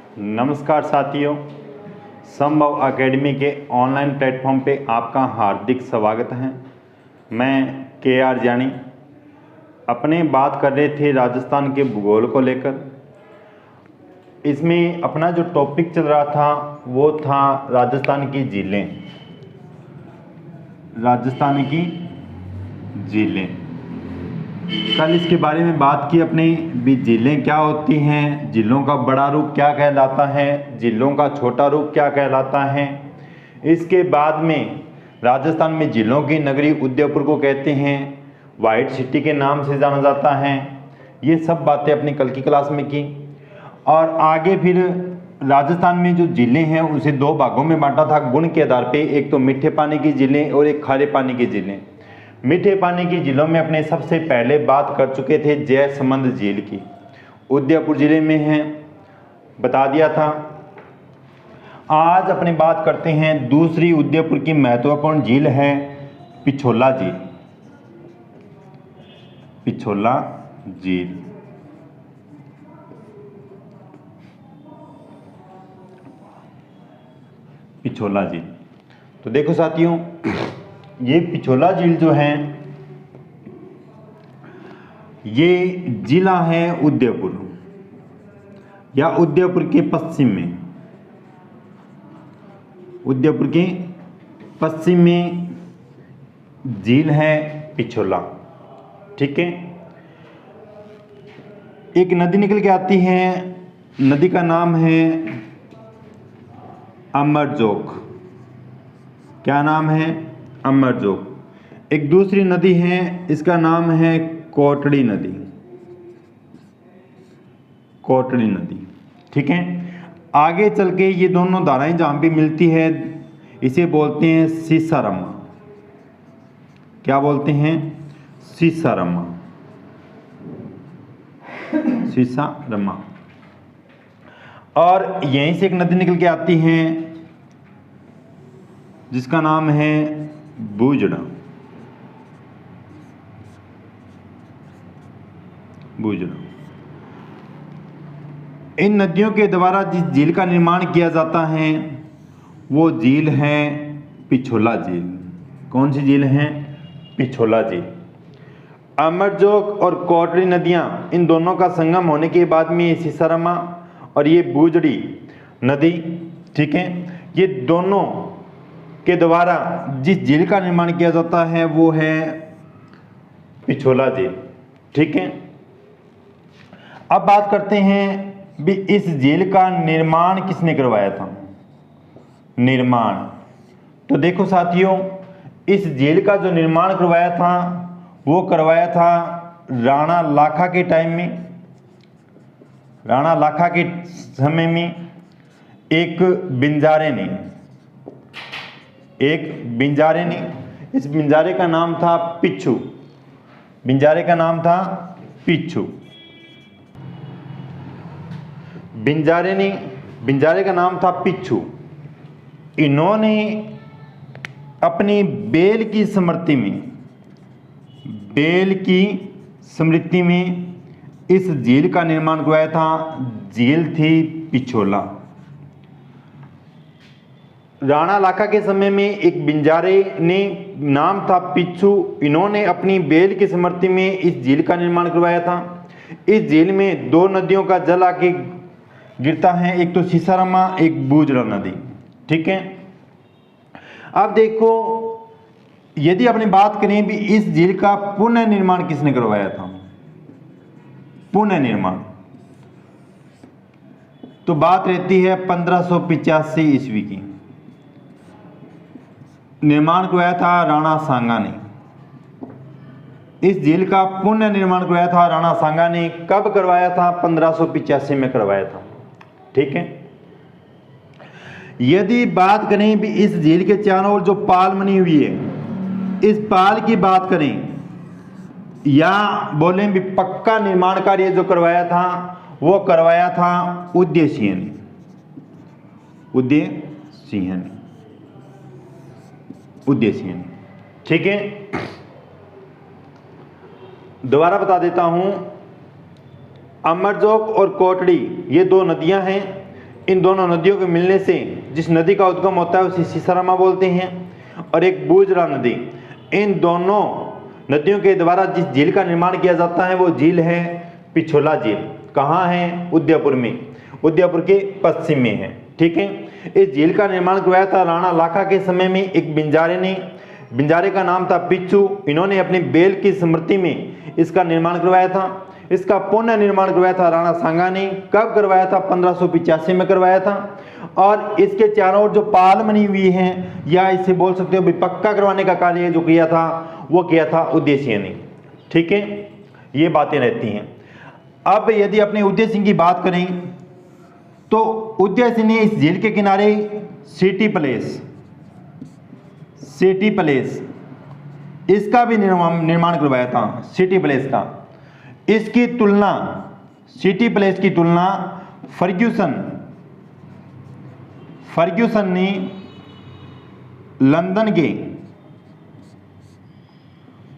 नमस्कार साथियों, संभव एकेडमी के ऑनलाइन प्लेटफॉर्म पे आपका हार्दिक स्वागत है। मैं KR जानी अपने बात कर रहे थे राजस्थान के भूगोल को लेकर। इसमें अपना जो टॉपिक चल रहा था वो था राजस्थान की झीलें। राजस्थान की झीलें, कल इसके बारे में बात की अपने भी। झीलें क्या होती हैं, झीलों का बड़ा रूप क्या कहलाता है, झीलों का छोटा रूप क्या कहलाता है। इसके बाद में राजस्थान में झीलों की नगरी उदयपुर को कहते हैं, वाइट सिटी के नाम से जाना जाता है। ये सब बातें अपनी कल की क्लास में की। और आगे फिर राजस्थान में जो झीलें हैं उसे दो भागों में बांटा था गुण के आधार पे। एक तो मीठे पानी की झीलें और एक खारे पानी की झीलें। मीठे पानी की झीलों में अपने सबसे पहले बात कर चुके थे जयसमंद झील की, उदयपुर जिले में है, बता दिया था। आज अपनी बात करते हैं दूसरी उदयपुर की महत्वपूर्ण झील है पिछोला झील। पिछोला झील पिछोला झील। तो देखो साथियों, ये पिछोला झील जो है ये जिला है उदयपुर या उदयपुर के पश्चिम में। उदयपुर के पश्चिम में झील है पिछोला, ठीक है। एक नदी निकल के आती है, नदी का नाम है अमरजोक। क्या नाम है? अमरजोक। एक दूसरी नदी है, इसका नाम है कोटड़ी नदी। कोटड़ी नदी, ठीक है। आगे चल के ये दोनों धाराएं जहां पे मिलती है इसे बोलते हैं सीसारमा। क्या बोलते हैं? सीसारमा। सीसारमा। और यहीं से एक नदी निकल के आती है जिसका नाम है बूजड़ा। बूजड़ा। इन नदियों के द्वारा जिस झील का निर्माण किया जाता है वो झील है पिछोला झील। कौन सी झील है? पिछोला झील। अमरजोक और कोटड़ी नदियां, इन दोनों का संगम होने के बाद में ये सीसारमा और ये बूजड़ी नदी, ठीक है, ये दोनों के द्वारा जिस झील का निर्माण किया जाता है वो है पिछोला झील, ठीक है। अब बात करते हैं भी इस झील का निर्माण किसने करवाया था। निर्माण, तो देखो साथियों, इस झील का जो निर्माण करवाया था वो करवाया था राणा लाखा के टाइम में। राणा लाखा के समय में एक बिंजारे ने इस बिंजारे का नाम था पिच्छू। बिंजारे का नाम था पिच्छू। बिंजारे का नाम था पिच्छू। इन्होंने अपनी बेल की स्मृति में इस झील का निर्माण करवाया था। झील थी पिछोला। राणा लाखा के समय में एक बिंजारे ने, नाम था पिच्छू, इन्होंने अपनी बेल की स्मृति में इस झील का निर्माण करवाया था। इस झील में दो नदियों का जल आके गिरता है, एक तो सीसारमा, एक बूजड़ा नदी, ठीक है। अब देखो, यदि अपनी बात करें भी इस झील का पुनः निर्माण किसने करवाया था, पुनः निर्माण, तो बात रहती है 1585 ईस्वी की। निर्माण करवाया था राणा सांगा ने। इस झील का पुनः निर्माण करवाया था राणा सांगा ने। कब करवाया था? 1585 में करवाया था, ठीक है। यदि बात करें भी इस झील के चारों ओर जो पाल बनी हुई है, इस पाल की बात करें या बोले भी पक्का निर्माण कार्य जो करवाया था वो करवाया था उदय सिंह ने। ठीक है। दोबारा बता देता हूं, अमरजोक और कोटड़ी ये दो नदियां हैं। इन दोनों नदियों के मिलने से जिस नदी का उद्गम होता है उसे सीसारामा बोलते हैं। और एक बूजरा नदी, इन दोनों नदियों के द्वारा जिस झील का निर्माण किया जाता है वो झील है पिछोला झील। कहाँ है? उदयपुर में, उदयपुर के पश्चिम में है। ठीक है, इस झील का निर्माण करवाया था राणा लाखा के समय में एक बिंजारे ने। बिंजारे का नाम था पिच्चू। इन्होंने अपनी बेल की स्मृति में इसका निर्माण करवाया था। इसका पुनः निर्माण करवाया था राणा सांगा ने। कब करवाया था? 1585 में करवाया था। और इसके चारों ओर जो पाल बनी हुई हैं, या इसे बोल सकते हो पक्का करवाने का कार्य जो किया था वो किया था उदय सिंह ने। ठीक है, ये बातें रहती हैं। अब यदि अपने उदय सिंह की बात करें तो उदय सिंह ने इस झील के किनारे सिटी पैलेस इसका भी निर्माण करवाया था। सिटी पैलेस का, इसकी तुलना, सिटी पैलेस की तुलना फर्ग्यूसन ने लंदन के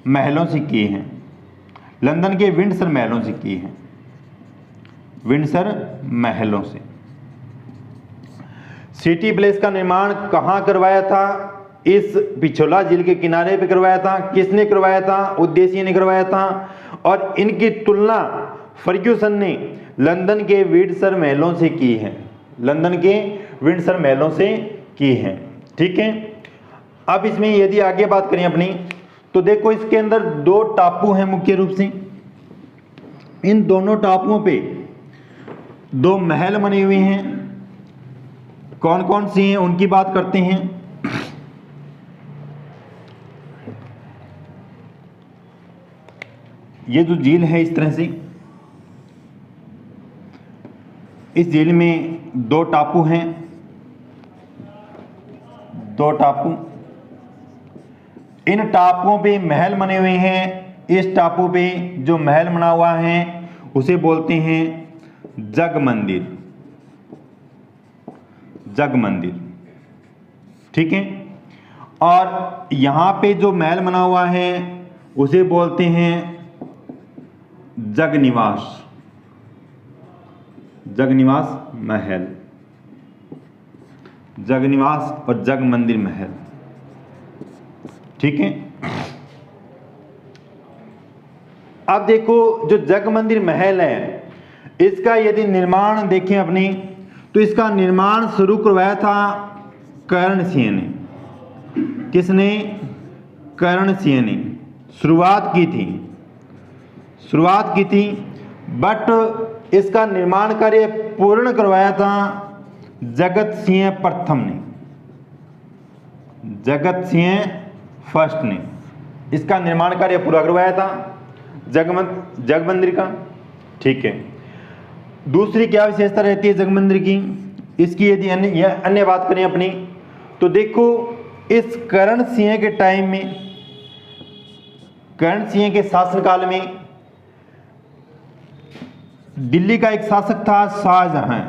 महलों से की है। लंदन के विंडसर महलों से की है, विंडसर महलों से। सिटी पैलेस का निर्माण कहाँ करवाया था? इस पिछोला झील के किनारे पे करवाया था। किसने करवाया था? उदय सिंह ने करवाया था। और इनकी तुलना फर्ग्यूसन ने लंदन के विंडसर महलों से की है, लंदन के विंडसर महलों से की है। ठीक है, अब इसमें यदि आगे बात करें अपनी, तो देखो इसके अंदर दो टापू हैं मुख्य रूप से। इन दोनों टापुओं पे दो महल बने हुए हैं। कौन कौन सी हैं उनकी बात करते हैं। ये जो झील है इस तरह से, इस झील में दो टापू हैं, दो टापू। इन टापुओं पे महल बने हुए हैं। इस टापू पे जो महल बना हुआ है उसे बोलते हैं जग मंदिर, जग मंदिर। ठीक है, और यहां पे जो महल बना हुआ है उसे बोलते हैं जगनिवास, जगनिवास महल, जगनिवास और जग मंदिर महल। ठीक है, अब देखो जो जग मंदिर महल है इसका यदि निर्माण देखें अपनी, तो इसका निर्माण शुरू करवाया था कर्ण सिंह ने। किसने? कर्ण सिंह ने शुरुआत की थी, बट इसका निर्माण कार्य पूर्ण करवाया था जगत सिंह प्रथम ने, जगत सिंह फर्स्ट ने इसका निर्माण कार्य पूरा करवाया था जग मंदिर का। ठीक है, दूसरी क्या विशेषता रहती है जग मंदिर की? इसकी यदि अन्य बात करें अपनी, तो देखो इस कर्ण सिंह के टाइम में, कर्ण सिंह के शासनकाल में दिल्ली का एक शासक था शाहजहां,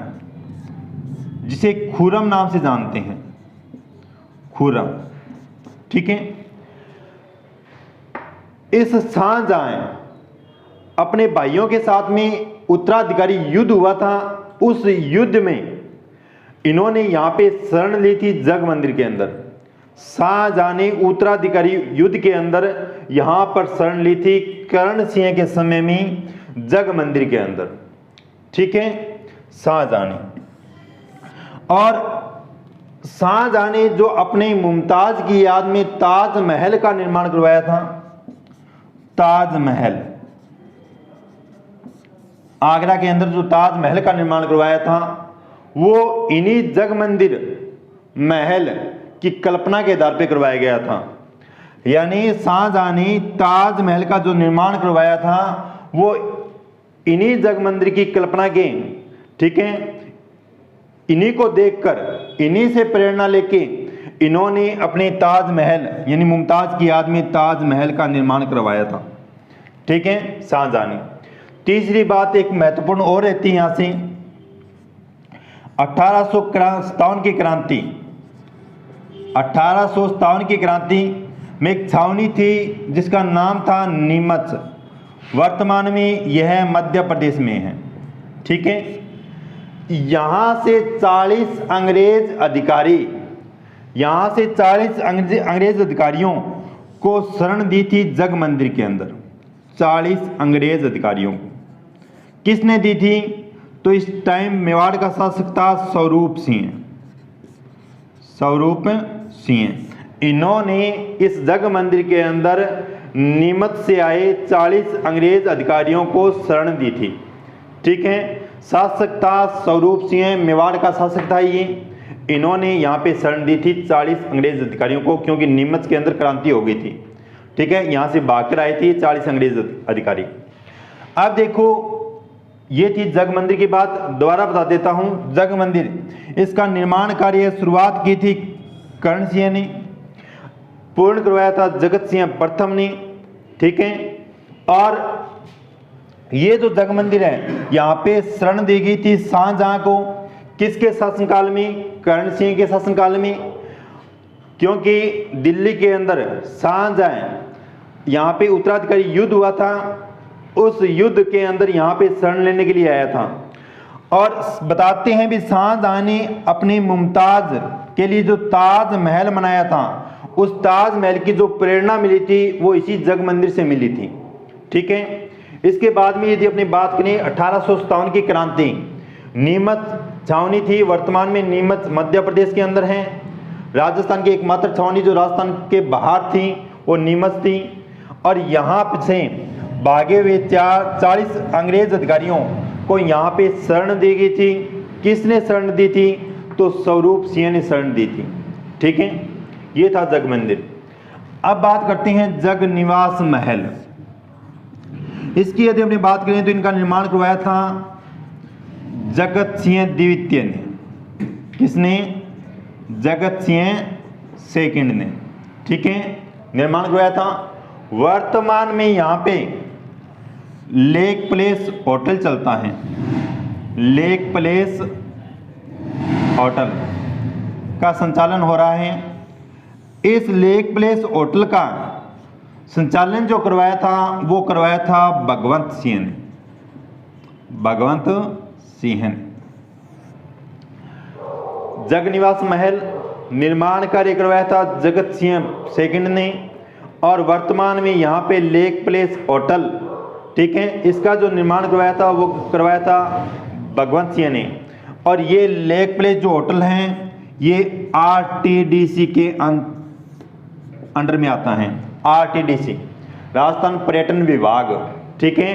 जिसे खुर्रम नाम से जानते हैं, खुर्रम। ठीक है, इस शाहजहां अपने भाइयों के साथ में उत्तराधिकारी युद्ध हुआ था। उस युद्ध में इन्होंने यहां पे शरण ली थी जग मंदिर के अंदर। शाहजहां ने उत्तराधिकारी युद्ध के अंदर यहां पर शरण ली थी कर्ण सिंह के समय में जग मंदिर के अंदर। ठीक है, शाहजहां ने, और शाहजहां ने जो अपने मुमताज की याद में ताजमहल का निर्माण करवाया था, ताजमहल, आगरा के अंदर जो ताजमहल का निर्माण करवाया था वो इन्हीं जग मंदिर महल की कल्पना के आधार पर करवाया गया था। यानी शाहजहां ने ताजमहल का जो निर्माण करवाया था वो इन्हीं जग मंदिर की कल्पना के, ठीक है, इन्हीं को देखकर, इन्हीं से प्रेरणा लेके इन्होंने अपने ताजमहल यानी मुमताज की याद में ताजमहल का निर्माण करवाया था। ठीक है, शाहजहां ने। तीसरी बात एक महत्वपूर्ण और रहती है यहां से, 1857 की क्रांति, 1857 की क्रांति में एक छावनी थी जिसका नाम था नीमच। वर्तमान में यह मध्य प्रदेश में है। ठीक है, यहां से 40 अंग्रेज अधिकारी, यहां से 40 अंग्रेज अधिकारियों को शरण दी थी जग मंदिर के अंदर। 40 अंग्रेज अधिकारियों को किसने दी थी? तो इस टाइम मेवाड़ का शासक था स्वरूप सिंह। स्वरूप सिंह, इन्होंने इस जग मंदिर के अंदर नीमच से आए 40 अंग्रेज अधिकारियों को शरण दी थी। ठीक है, शासक था स्वरूप सिंह, मेवाड़ का शासक था ये। इन्होंने यहाँ पे शरण दी थी 40 अंग्रेज अधिकारियों को, क्योंकि नीमच के अंदर क्रांति हो गई थी। ठीक है, यहाँ से भागकर आए थे 40 अंग्रेज अधिकारी। अब देखो, ये थी जग मंदिर की बात। दोबारा बता देता हूँ, जग मंदिर, इसका निर्माण कार्य शुरुआत की थी कर्ण सिंह ने, पूर्ण करवाया था जगत सिंह प्रथम ने। ठीक है, और ये जो जग मंदिर है, यहाँ पे शरण दी गई थी शाहजहां को। किसके शासनकाल में? कर्ण सिंह के शासनकाल में। क्योंकि दिल्ली के अंदर शाहजहां, यहाँ पे उत्तराधिकारी युद्ध हुआ था, उस युद्ध के अंदर यहाँ पे शरण लेने के लिए आया था। और बताते हैं भी शाहजहां ने अपनी मुमताज के लिए जो ताजमहल बनाया था, उस ताजमहल की जो प्रेरणा मिली थी वो इसी जग मंदिर से मिली थी। ठीक है, इसके बाद में यदि अपनी बात करें 1857 की क्रांति, नीमच छावनी थी। वर्तमान में नीमच मध्य प्रदेश के अंदर है। राजस्थान की एकमात्र छावनी जो राजस्थान के बाहर थी वो नीमच थी। और यहाँ से भागे हुए 40 अंग्रेज अधिकारियों को यहाँ पे शरण दी गई थी। किसने शरण दी थी? तो स्वरूप सिंह ने शरण दी थी। ठीक है, ये था जग मंदिर। अब बात करते हैं जग निवास महल। इसकी यदि अपनी बात करें तो इनका निर्माण करवाया था जगत सिंह द्वितीय ने। किसने? जगत सिंह सेकंड ने। ठीक है, निर्माण करवाया था। वर्तमान में यहाँ पे लेक प्लेस होटल चलता है। लेक प्लेस होटल का संचालन हो रहा है। इस लेक प्लेस होटल का संचालन जो करवाया था वो करवाया था भगवंत सिंह ने। भगवंत सिंह ने। जग निवास महल निर्माण कार्य करवाया था जगत सिंह सेकंड ने। और वर्तमान में यहाँ पे लेक प्लेस होटल, ठीक है, इसका जो निर्माण करवाया था वो करवाया था भगवंत सिंह ने। और ये लेक प्लेस जो होटल हैं ये आरटीडीसी के अंडर में आता है। आरटीडीसी, राजस्थान पर्यटन विभाग। ठीक है,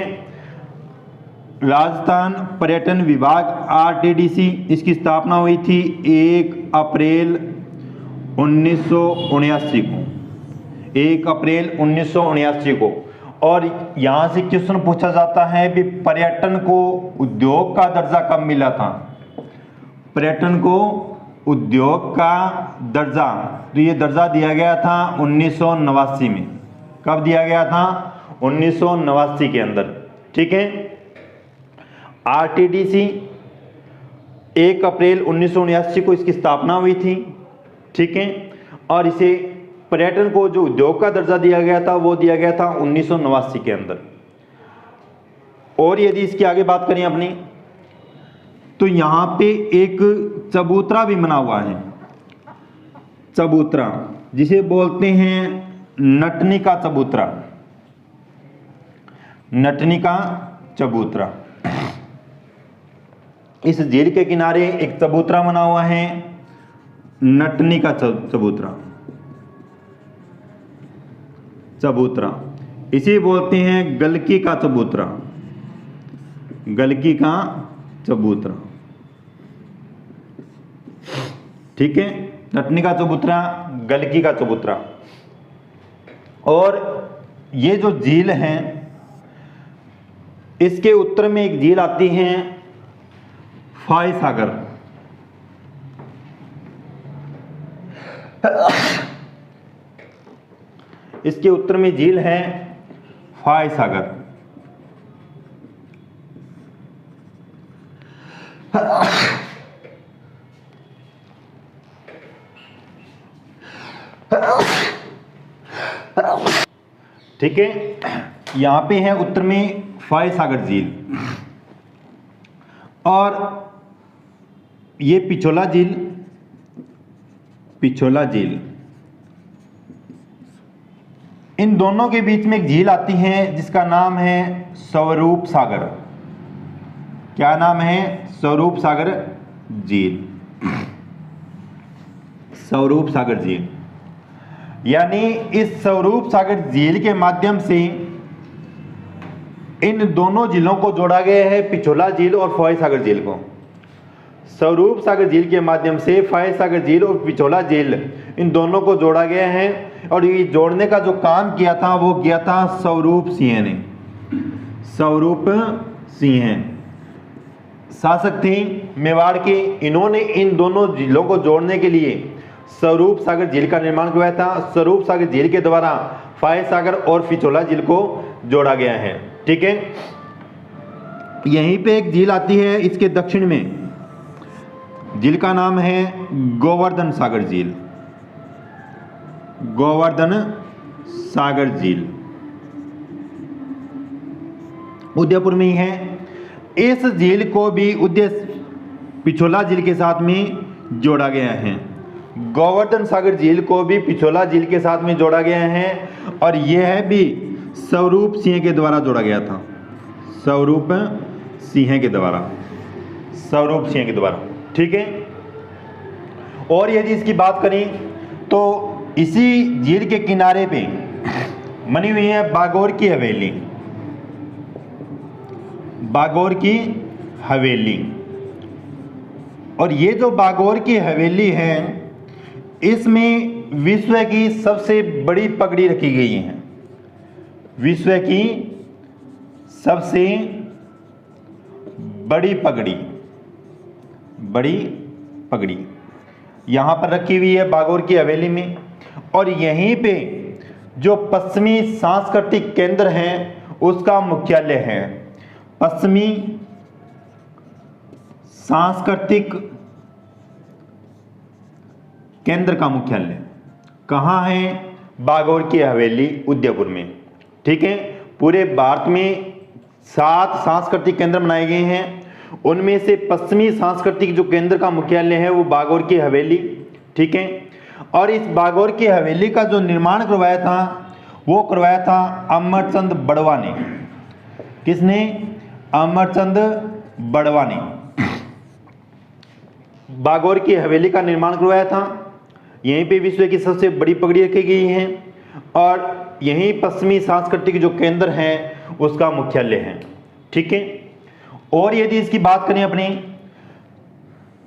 राजस्थान पर्यटन विभाग आरटीडीसी, इसकी स्थापना हुई थी 1 अप्रैल 1979 को। 1 अप्रैल 1979 को। और यहाँ से क्वेश्चन पूछा जाता है कि पर्यटन को उद्योग का दर्जा कब मिला था? पर्यटन को उद्योग का दर्जा, तो ये दर्जा दिया गया था 1989 में। कब दिया गया था? 1989 के अंदर। ठीक है, आरटीडीसी 1 अप्रैल 1979 को इसकी स्थापना हुई थी। ठीक है, और इसे पर्यटन को जो उद्योग का दर्जा दिया गया था वो दिया गया था 1989 के अंदर। और यदि इसकी आगे बात करें अपनी, तो यहां पे एक चबूतरा भी बना हुआ है। चबूतरा, जिसे बोलते हैं नटनी का चबूतरा। नटनी का चबूतरा। इस झील के किनारे एक चबूतरा बना हुआ है, नटनी का चबूतरा। चबूतरा इसे बोलते हैं गलकी का चबूतरा। गलकी का चबूतरा। ठीक है, नटनी का चबूतरा, गलकी का चबूतरा। और ये जो झील है, इसके उत्तर में एक झील आती है फाय सागर। इसके उत्तर में झील है फाय सागर। ठीक है, यहां पे है उत्तर में फाय सागर झील। और ये पिछोला झील, पिछोला झील, इन दोनों के बीच में एक झील आती है जिसका नाम है स्वरूप सागर। क्या नाम है? स्वरूप सागर झील, स्वरूप सागर झील। यानी इस स्वरूप सागर झील के माध्यम से इन दोनों झीलों को जोड़ा गया है, पिछोला झील और फॉय सागर झील को। स्वरूप सागर झील के माध्यम से फॉय सागर झील और पिछोला झील इन दोनों को जोड़ा गया है, और ये जोड़ने का जो काम किया था वो किया था स्वरूप सिंह ने। स्वरूप सिंह शासक थे मेवाड़ के, इन्होंने इन दोनों झीलों को जोड़ने के लिए स्वरूप सागर झील का निर्माण करवाया था। स्वरूप सागर झील के द्वारा फॉय सागर और पिछोला झील को जोड़ा गया है। ठीक है, यहीं पे एक झील आती है इसके दक्षिण में, झील का नाम है गोवर्धन सागर झील, गोवर्धन सागर झील, उदयपुर में ही है। इस झील को भी पिछोला झील के साथ में जोड़ा गया है। गोवर्धन सागर झील को भी पिछोला झील के साथ में जोड़ा गया है, और यह भी स्वरूप सिंह के द्वारा जोड़ा गया था, स्वरूप सिंह के द्वारा, स्वरूप सिंह के द्वारा। ठीक है, और यदि इसकी बात करें तो इसी झील के किनारे पे बनी हुई है बागोर की हवेली, बागोर की हवेली। और ये जो बागोर की हवेली है इसमें विश्व की सबसे बड़ी पगड़ी रखी गई है, विश्व की सबसे बड़ी पगड़ी, बड़ी पगड़ी यहां पर रखी हुई है बागोर की हवेली में। और यहीं पे जो पश्चिमी सांस्कृतिक केंद्र है उसका मुख्यालय है, पश्चिमी सांस्कृतिक केंद्र का मुख्यालय कहाँ है? बागोर की हवेली, उदयपुर में। ठीक है, पूरे भारत में 7 सांस्कृतिक केंद्र बनाए गए हैं, उनमें से पश्चिमी सांस्कृतिक जो केंद्र का मुख्यालय है वो बागोर की हवेली। ठीक है, और इस बागोर की हवेली का जो निर्माण करवाया था वो करवाया था अमरचंद बड़वा ने। किसने? अमरचंद बड़वा ने बागोर की हवेली का निर्माण करवाया था। यहीं पे विश्व की सबसे बड़ी पगड़ी रखी गई है, और यहीं पश्चिमी सांस्कृतिक जो केंद्र है उसका मुख्यालय है। ठीक है, और यदि इसकी बात करें अपनी,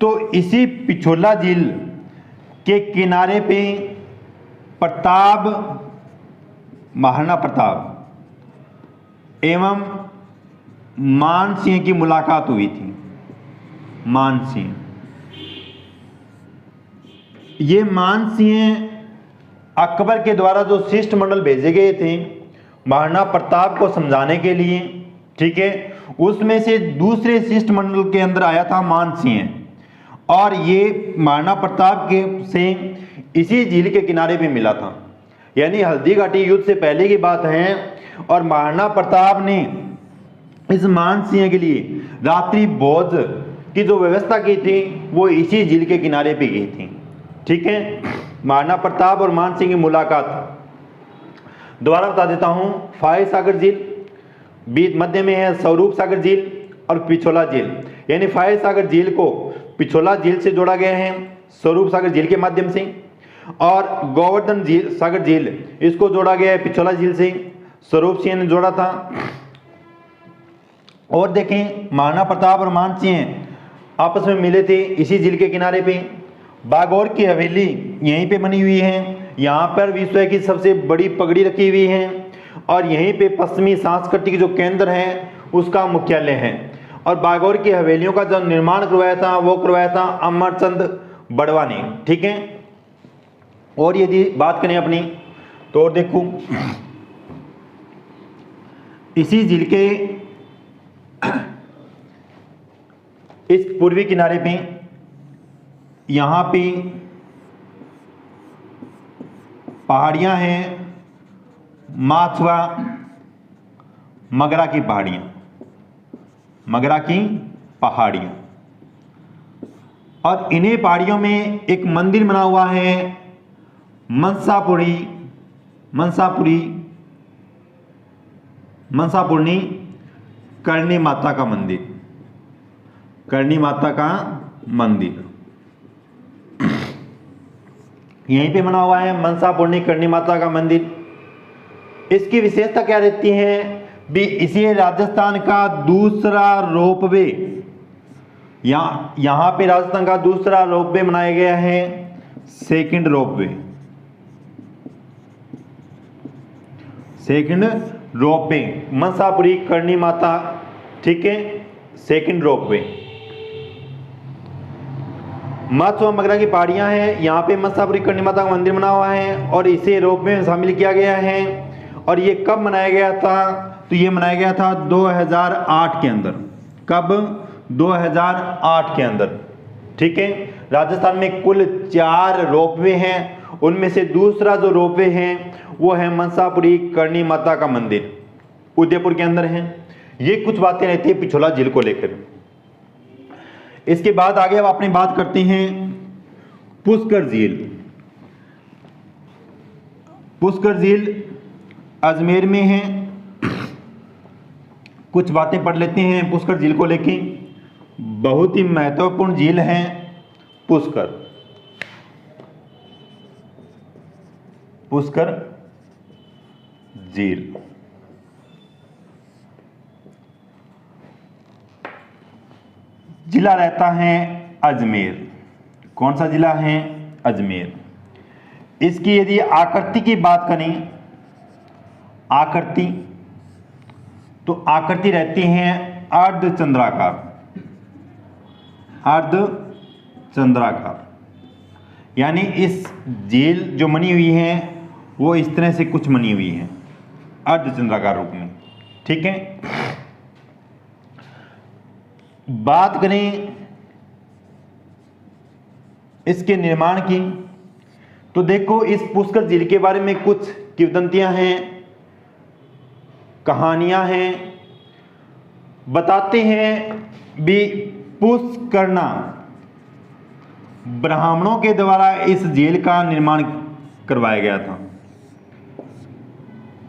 तो इसी पिछोला झील के किनारे पे प्रताप, महाराणा प्रताप एवं मान सिंह की मुलाकात हुई थी। मान सिंह, ये मान सिंह अकबर के द्वारा जो शिष्टमंडल भेजे गए थे महाराणा प्रताप को समझाने के लिए, ठीक है, उसमें से दूसरे शिष्टमंडल के अंदर आया था मान सिंह, और ये महाराणा प्रताप के से इसी झील के किनारे पे मिला था। यानी हल्दी घाटी युद्ध से पहले की बात है, और महाराणा प्रताप ने इस मान सिंह के लिए रात्रि भोज की जो व्यवस्था की थी वो इसी झील के किनारे पे की थी। ठीक है, महाराणा प्रताप और मान सिंह की मुलाकात दोबारा बता देता हूं। फॉय सागर झील, बीच मध्य में है स्वरूप सागर झील और पिछोला झील। यानी फॉय सागर झील को पिछोला झील से जोड़ा गया है स्वरूप सागर झील के माध्यम से, और गोवर्धन झील सागर झील इसको जोड़ा गया है पिछोला झील से, स्वरूप सिंह ने जोड़ा था। और देखें, महाराणा प्रताप और मान सिंह आपस में मिले थे इसी झील के किनारे पे। बागोर की हवेली यहीं पे बनी हुई है, यहाँ पर विश्व की सबसे बड़ी पगड़ी रखी हुई है, और यहीं पे पश्चिमी सांस्कृतिक जो केंद्र है उसका मुख्यालय है। और बागोर की हवेलियों का जो निर्माण करवाया था वो करवाया था अमरचंद बड़वा ने। ठीक है, और यदि बात करें अपनी, तो और देखो इसी झील के इस पूर्वी किनारे पे यहाँ पे पहाड़ियाँ हैं, माछवा मगरा की पहाड़ियाँ, मगरा की पहाड़ियाँ। और इन्हीं पहाड़ियों में एक मंदिर बना हुआ है, मंसापुरनी करणी माता का मंदिर, करणी माता का मंदिर यहीं पे बना हुआ है, मंसापुरनी करणी माता का मंदिर। इसकी विशेषता क्या रहती है भी, इसे राजस्थान का दूसरा रोपवे, यहां पे राजस्थान का दूसरा रोपवे बनाया गया है, सेकंड रोपवे मंसापुरी करणी माता, ठीक है, सेकंड रोपवे। माथुआ मगरा की पहाड़ियां हैं, यहाँ पे मंसापुरी करणी माता का मंदिर बना हुआ है और इसे रोपवे में शामिल किया गया है। और ये कब मनाया गया था, तो ये मनाया गया था 2008 के अंदर। कब? 2008 के अंदर, ठीक है। राजस्थान में कुल 4 रोपवे हैं, उनमें से दूसरा जो रोपवे है वो है मंसापुरी करणी माता का मंदिर, उदयपुर के अंदर है। ये कुछ बातें रहती है पिछोला झील को लेकर। इसके बाद आगे अब अपनी बात करते हैं पुष्कर झील। पुष्कर झील अजमेर में है। कुछ बातें पढ़ लेते हैं पुष्कर झील को लेके। बहुत ही महत्वपूर्ण झील है पुष्कर झील। जिला रहता है अजमेर। कौन सा जिला है? अजमेर। इसकी यदि आकृति की बात करें, आकृति, तो आकृति रहती है अर्धचंद्राकार, यानी इस झील जो बनी हुई है वो इस तरह से कुछ बनी हुई है अर्धचंद्राकार रूप में, ठीक है। बात करें इसके निर्माण की, तो देखो इस पुष्कर झील के बारे में कुछ किंवदंतियां हैं, कहानियां हैं। बताते हैं भी पुष्करना ब्राह्मणों के द्वारा इस झील का निर्माण करवाया गया था।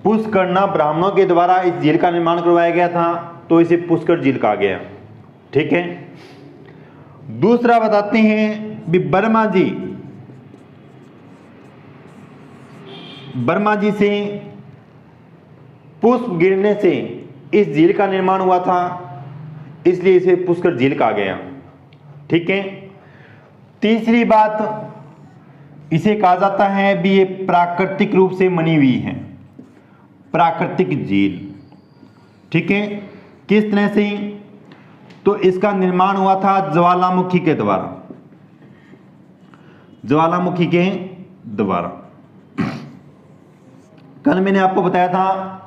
पुष्करना ब्राह्मणों के द्वारा इस झील का निर्माण करवाया गया था, तो इसे पुष्कर झील कहा गया, ठीक है। दूसरा बताते हैं भी वर्मा जी से पुष्प गिरने से इस झील का निर्माण हुआ था, इसलिए इसे पुष्कर झील कहा गया, ठीक है। तीसरी बात, इसे कहा जाता है भी ये प्राकृतिक रूप से बनी हुई है, प्राकृतिक झील, ठीक है। किस तरह से? तो इसका निर्माण हुआ था ज्वालामुखी के द्वारा। कल मैंने आपको बताया था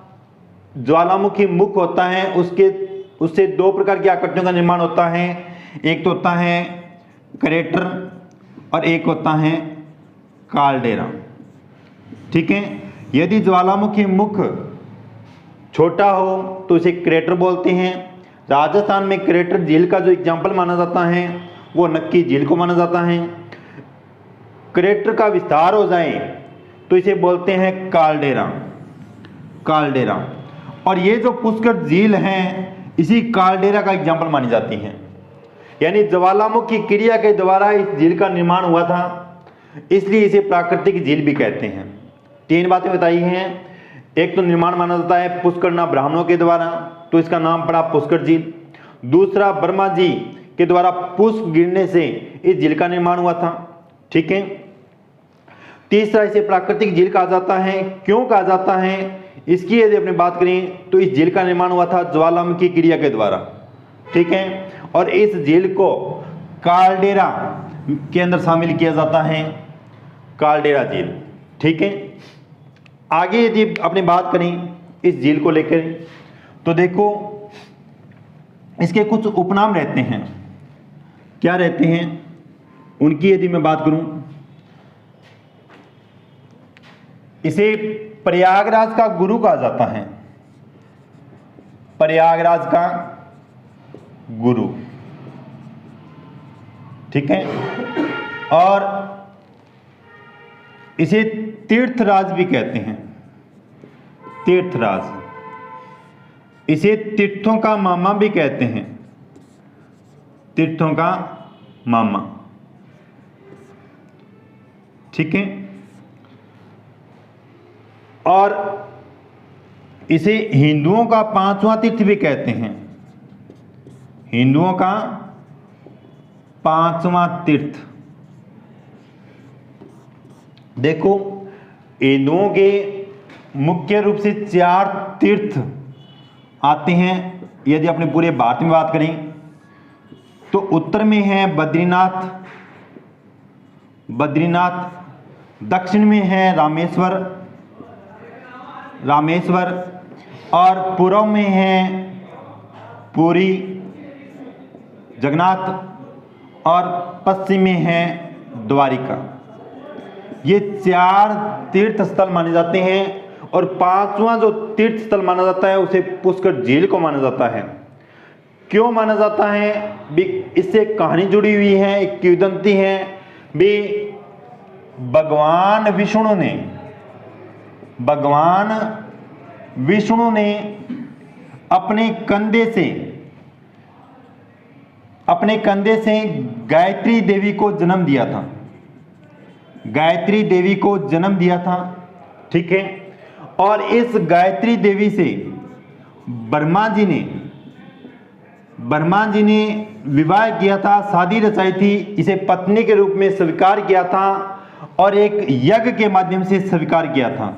ज्वालामुखी मुख होता है, उससे 2 प्रकार की आकृतियों का निर्माण होता है। एक तो होता है क्रेटर और एक होता है काल्डेरा, ठीक है। यदि ज्वालामुखी मुख छोटा हो तो इसे क्रेटर बोलते हैं। राजस्थान में क्रेटर झील का जो एग्जाम्पल माना जाता है वो नक्की झील को माना जाता है। क्रेटर का विस्तार हो जाए तो इसे बोलते हैं काल्डेरा। और ये जो पुष्कर झील है इसी काल्डेरा का एग्जाम्पल मानी जाती है, यानी ज्वालामुखी क्रिया के द्वारा इस झील का निर्माण हुआ था, इसलिए इसे प्राकृतिक झील भी कहते हैं। 3 बातें बताई हैं। एक तो निर्माण माना जाता है पुष्करना ब्राह्मणों के द्वारा, तो इसका नाम पड़ा पुष्कर झील। दूसरा, वर्मा जी के द्वारा पुष्प गिरने से इस झील का निर्माण हुआ था, ठीक है। तीसरा, इसे प्राकृतिक झील कहा जाता है। क्यों कहा जाता है इसकी यदि अपनी बात करें तो इस झील का निर्माण हुआ था ज्वालामुखी क्रिया के द्वारा, ठीक है। और इस झील को काल्डेरा के अंदर शामिल किया जाता है, काल्डेरा झील, ठीक है। आगे यदि अपनी बात करें इस झील को लेकर, तो देखो इसके कुछ उपनाम रहते हैं। क्या रहते हैं उनकी यदि मैं बात करूं, इसे प्रयागराज का गुरु कहा जाता है, प्रयागराज का गुरु, ठीक है। और इसे तीर्थराज भी कहते हैं, तीर्थराज। इसे तीर्थों का मामा भी कहते हैं, तीर्थों का मामा, ठीक है। और इसे हिंदुओं का पांचवा तीर्थ भी कहते हैं, हिंदुओं का पांचवा तीर्थ। देखो, हिंदुओं के मुख्य रूप से 4 तीर्थ आते हैं। यदि अपने पूरे भारत में बात करें तो उत्तर में है बद्रीनाथ, बद्रीनाथ, दक्षिण में है रामेश्वर, रामेश्वर, और पूर्व में है पुरी जगन्नाथ, और पश्चिम में है द्वारिका। ये 4 तीर्थ स्थल माने जाते हैं। और 5वां जो तीर्थ स्थल माना जाता है उसे पुष्कर झील को माना जाता है। क्यों माना जाता है भी? इससे कहानी जुड़ी हुई है, एक किंवदंती है भी। भगवान विष्णु ने अपने कंधे से गायत्री देवी को जन्म दिया था, गायत्री देवी को जन्म दिया था, ठीक है। और इस गायत्री देवी से ब्रह्मा जी ने विवाह किया था, शादी रचाई थी, इसे पत्नी के रूप में स्वीकार किया था और एक यज्ञ के माध्यम से स्वीकार किया था,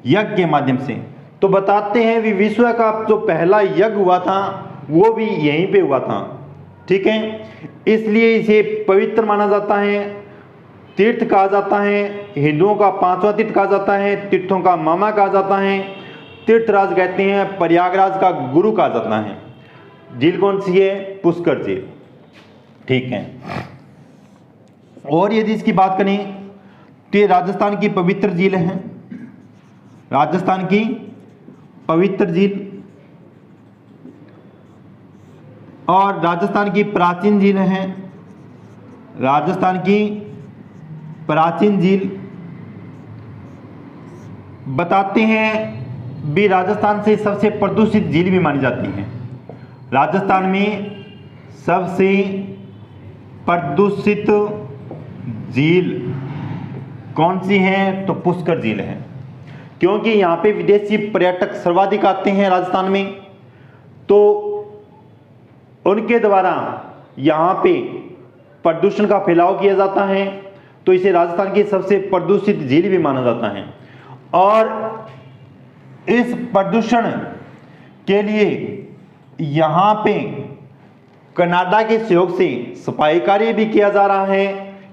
यज्ञ के माध्यम से। तो बताते हैं कि विश्व का जो पहला यज्ञ हुआ था वो भी यहीं पे हुआ था, ठीक है। इसलिए इसे पवित्र माना जाता है, तीर्थ कहा जाता है, हिंदुओं का 5वां तीर्थ कहा जाता है, तीर्थों का मामा कहा जाता है, तीर्थराज कहते हैं, प्रयागराज का गुरु कहा जाता है। झील कौन सी है? पुष्कर झील, ठीक है। और यदि इसकी बात करें तो ये राजस्थान की पवित्र झील है, राजस्थान की पवित्र झील, और राजस्थान की प्राचीन झील है, राजस्थान की प्राचीन झील। बताते हैं भी राजस्थान से सबसे प्रदूषित झील भी मानी जाती है। राजस्थान में सबसे प्रदूषित झील कौन सी है? तो पुष्कर झील है, क्योंकि यहाँ पे विदेशी पर्यटक सर्वाधिक आते हैं राजस्थान में, तो उनके द्वारा यहाँ पे प्रदूषण का फैलाव किया जाता है, तो इसे राजस्थान की सबसे प्रदूषित झील भी माना जाता है। और इस प्रदूषण के लिए यहाँ पे कनाडा के सहयोग से सफाई कार्य भी किया जा रहा है,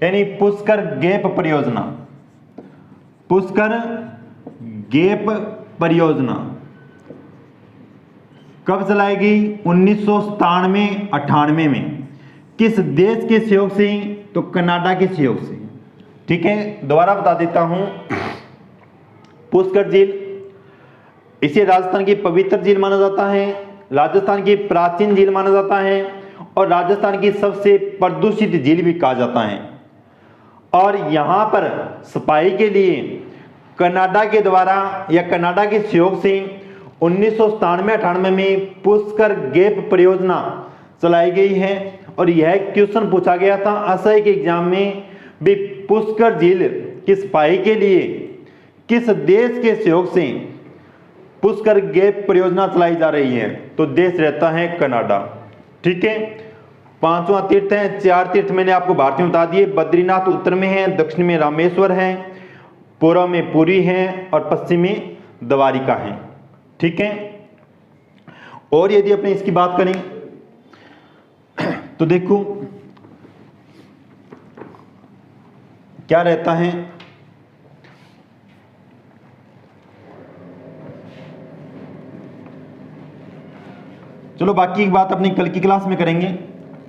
यानी पुष्कर गैप परियोजना, पुष्कर गैप परियोजना कब चलाएगी? 1997-98 में। किस देश के सहयोग से? तो कनाडा के सहयोग से, ठीक है। दोबारा बता देता हूं, पुष्कर झील, इसे राजस्थान की पवित्र झील माना जाता है, राजस्थान की प्राचीन झील माना जाता है, और राजस्थान की सबसे प्रदूषित झील भी कहा जाता है। और यहां पर सफाई के लिए कनाडा के द्वारा या कनाडा के सहयोग से 1997-98 में पुष्कर गैप परियोजना चलाई गई है। और यह क्वेश्चन पूछा गया था एसआई के एग्जाम में भी, पुष्कर झील की सफाई के लिए किस देश के सहयोग से पुष्कर गैप परियोजना चलाई जा रही है? तो देश रहता है कनाडा, ठीक है। 5वां तीर्थ है, 4 तीर्थ मैंने आपको भारत में बता दिए। बद्रीनाथ उत्तर में है, दक्षिण में रामेश्वर है, पूर्व में पुरी है, और पश्चिम में द्वारिका है, ठीक है। और यदि अपने इसकी बात करें तो देखो क्या रहता है, चलो बाकी की बात अपनी कल की क्लास में करेंगे,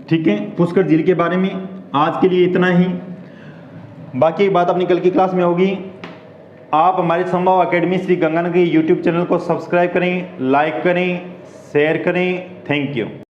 ठीक है। पुष्कर झील के बारे में आज के लिए इतना ही, बाकी की बात अपनी कल की क्लास में होगी। आप हमारे संभव एकेडमी श्री गंगानगर के यूट्यूब चैनल को सब्सक्राइब करें, लाइक करें, शेयर करें। Thank you.